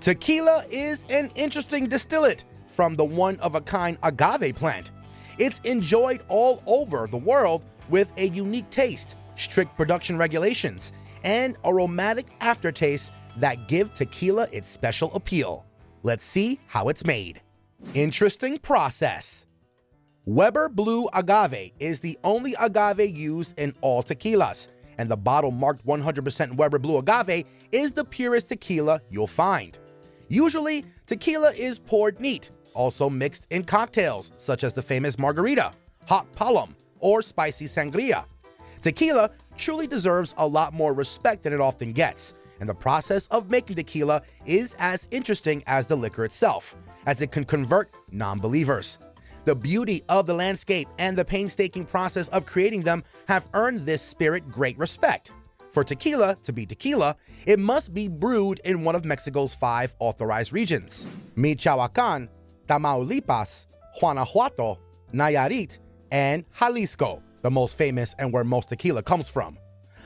Tequila is an interesting distillate from the one-of-a-kind agave plant. It's enjoyed all over the world with a unique taste, strict production regulations, and aromatic aftertaste that give tequila its special appeal. Let's see how it's made. Interesting process. Weber Blue Agave is the only agave used in all tequilas, and the bottle marked 100% Weber Blue Agave is the purest tequila you'll find. Usually, tequila is poured neat, also mixed in cocktails such as the famous margarita, hot palom, or spicy sangria. Tequila truly deserves a lot more respect than it often gets, and the process of making tequila is as interesting as the liquor itself, as it can convert non-believers. The beauty of the landscape and the painstaking process of creating them have earned this spirit great respect. For tequila to be tequila, it must be brewed in one of Mexico's 5 authorized regions: Michoacán, Tamaulipas, Guanajuato, Nayarit, and Jalisco, the most famous and where most tequila comes from.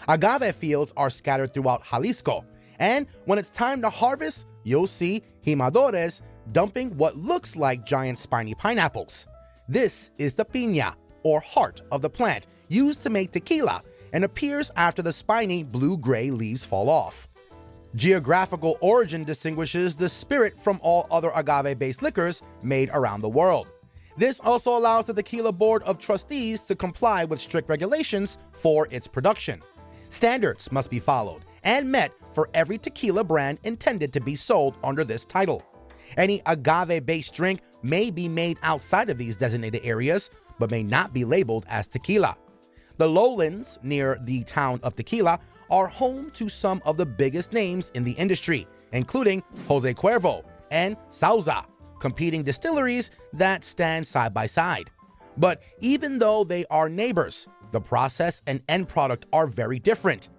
Agave fields are scattered throughout Jalisco, and when it's time to harvest, you'll see jimadores dumping what looks like giant spiny pineapples. This is the piña, or heart of the plant, used to make tequila, and appears after the spiny blue-gray leaves fall off. Geographical origin distinguishes the spirit from all other agave-based liquors made around the world. This also allows the Tequila Board of Trustees to comply with strict regulations for its production. Standards must be followed and met for every tequila brand intended to be sold under this title. Any agave-based drink may be made outside of these designated areas, but may not be labeled as tequila. The lowlands near the town of Tequila are home to some of the biggest names in the industry, including Jose Cuervo and Sauza, competing distilleries that stand side by side. But even though they are neighbors, the process and end product are very different.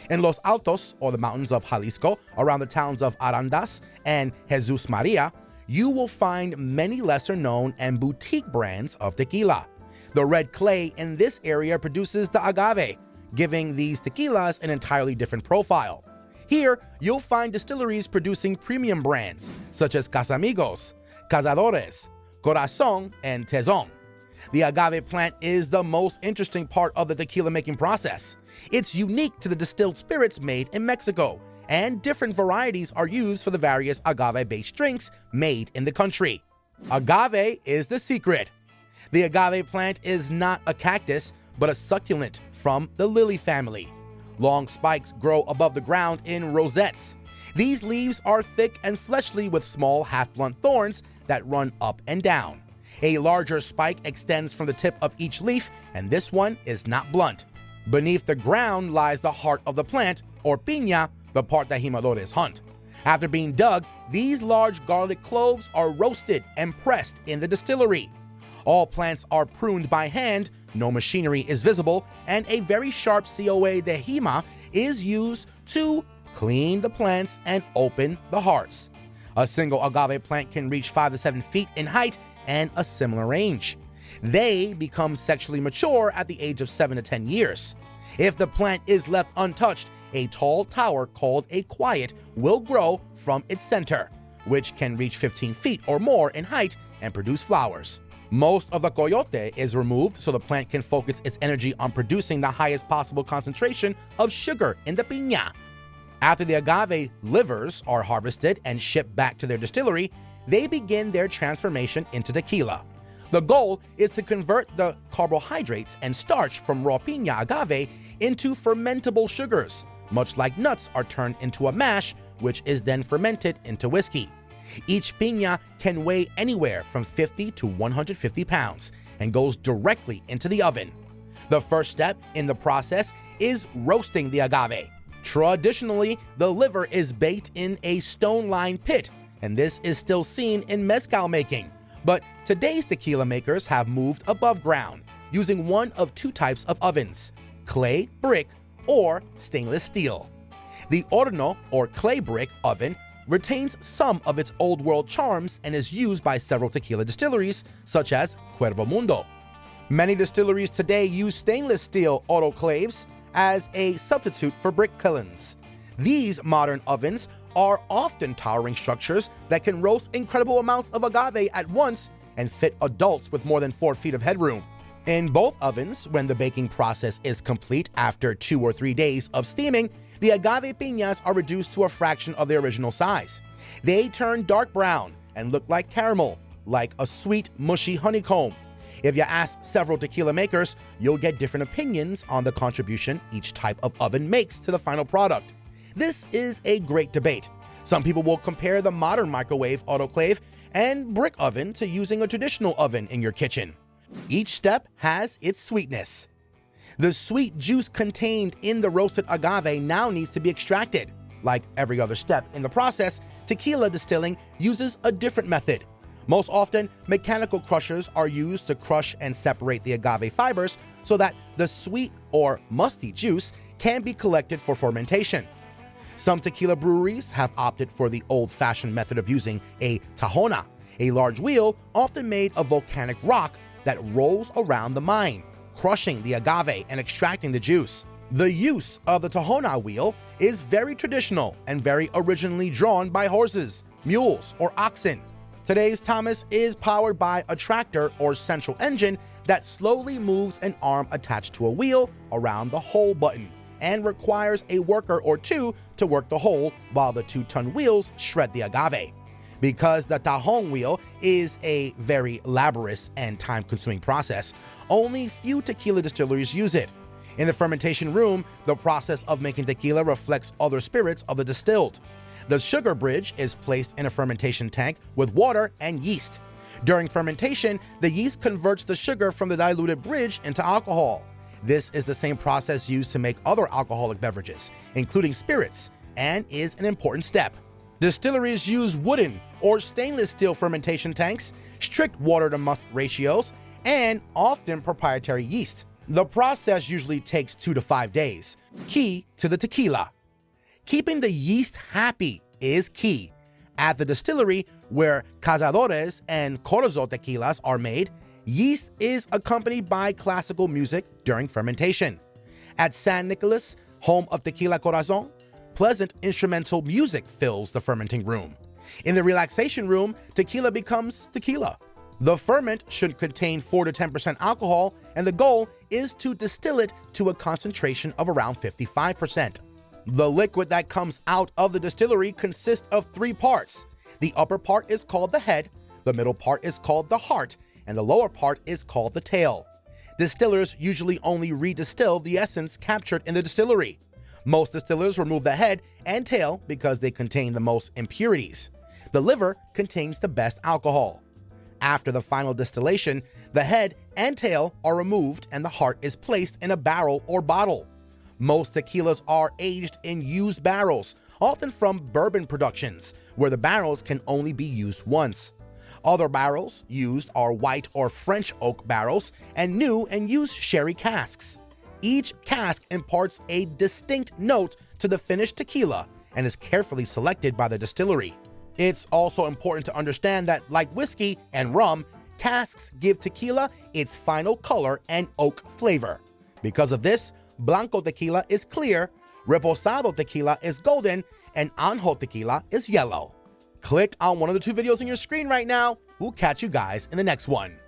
In Los Altos, or the mountains of Jalisco, around the towns of Arandas and Jesus Maria, you will find many lesser-known and boutique brands of tequila. The red clay in this area produces the agave, giving these tequilas an entirely different profile. Here, you'll find distilleries producing premium brands, such as Casamigos, Cazadores, Corazon, and Tezon. The agave plant is the most interesting part of the tequila making process. It's unique to the distilled spirits made in Mexico, and different varieties are used for the various agave-based drinks made in the country. Agave is the secret. The agave plant is not a cactus, but a succulent from the lily family. Long spikes grow above the ground in rosettes. These leaves are thick and fleshy with small half-blunt thorns that run up and down. A larger spike extends from the tip of each leaf, and this one is not blunt. Beneath the ground lies the heart of the plant, or piña, the part that jimadores hunt. After being dug, these large garlic cloves are roasted and pressed in the distillery. All plants are pruned by hand, no machinery is visible, and a very sharp COA de jima is used to clean the plants and open the hearts. A single agave plant can reach 5 to 7 feet in height and a similar range. They become sexually mature at the age of 7 to 10 years. If the plant is left untouched, a tall tower called a quiet will grow from its center, which can reach 15 feet or more in height and produce flowers. Most of the coyote is removed so the plant can focus its energy on producing the highest possible concentration of sugar in the piña. After the agave livers are harvested and shipped back to their distillery, they begin their transformation into tequila. The goal is to convert the carbohydrates and starch from raw piña agave into fermentable sugars, much like nuts are turned into a mash, which is then fermented into whiskey. Each piña can weigh anywhere from 50 to 150 pounds and goes directly into the oven. The first step in the process is roasting the agave. Traditionally, the liver is baked in a stone-lined pit, and this is still seen in mezcal making. But today's tequila makers have moved above ground, using one of 2 types of ovens: clay brick or stainless steel. The horno, or clay brick oven, retains some of its old world charms and is used by several tequila distilleries, such as Cuervo Mundo. Many distilleries today use stainless steel autoclaves as a substitute for brick kilns. These modern ovens are often towering structures that can roast incredible amounts of agave at once and fit adults with more than 4 feet of headroom. In both ovens, when the baking process is complete after 2 or 3 days of steaming, the agave piñas are reduced to a fraction of their original size. They turn dark brown and look like caramel, like a sweet, mushy honeycomb. If you ask several tequila makers, you'll get different opinions on the contribution each type of oven makes to the final product. This is a great debate. Some people will compare the modern microwave, autoclave, and brick oven to using a traditional oven in your kitchen. Each step has its sweetness. The sweet juice contained in the roasted agave now needs to be extracted. Like every other step in the process, tequila distilling uses a different method. Most often, mechanical crushers are used to crush and separate the agave fibers so that the sweet or musty juice can be collected for fermentation. Some tequila breweries have opted for the old-fashioned method of using a tahona, a large wheel often made of volcanic rock that rolls around the mine, crushing the agave and extracting the juice. The use of the tahona wheel is very traditional and very originally drawn by horses, mules, or oxen. Today's Thomas is powered by a tractor or central engine that slowly moves an arm attached to a wheel around the hole button and requires a worker or two to work the hole while the 2-ton wheels shred the agave. Because the tajon wheel is a very laborious and time-consuming process, only few tequila distilleries use it. In the fermentation room, the process of making tequila reflects other spirits of the distilled. The sugar bridge is placed in a fermentation tank with water and yeast. During fermentation, the yeast converts the sugar from the diluted bridge into alcohol. This is the same process used to make other alcoholic beverages, including spirits, and is an important step. Distilleries use wooden or stainless steel fermentation tanks, strict water-to-must ratios, and often proprietary yeast. The process usually takes 2 to 5 days. Key to the tequila. Keeping the yeast happy is key. At the distillery, where cazadores and corazon tequilas are made, yeast is accompanied by classical music during fermentation. At San Nicolas, home of Tequila Corazon, pleasant instrumental music fills the fermenting room. In the relaxation room, tequila becomes tequila. The ferment should contain 4 to 10% alcohol, and the goal is to distill it to a concentration of around 55%. The liquid that comes out of the distillery consists of 3 parts. The upper part is called the head, the middle part is called the heart, and the lower part is called the tail. Distillers usually only redistill the essence captured in the distillery. Most distillers remove the head and tail because they contain the most impurities. The liver contains the best alcohol. After the final distillation, the head and tail are removed and the heart is placed in a barrel or bottle. Most tequilas are aged in used barrels, often from bourbon productions, where the barrels can only be used once. Other barrels used are white or French oak barrels and new and used sherry casks. Each cask imparts a distinct note to the finished tequila and is carefully selected by the distillery. It's also important to understand that, like whiskey and rum, casks give tequila its final color and oak flavor. Because of this, Blanco tequila is clear, Reposado tequila is golden, and Anjo tequila is yellow. Click on one of the 2 videos on your screen right now. We'll catch you guys in the next one.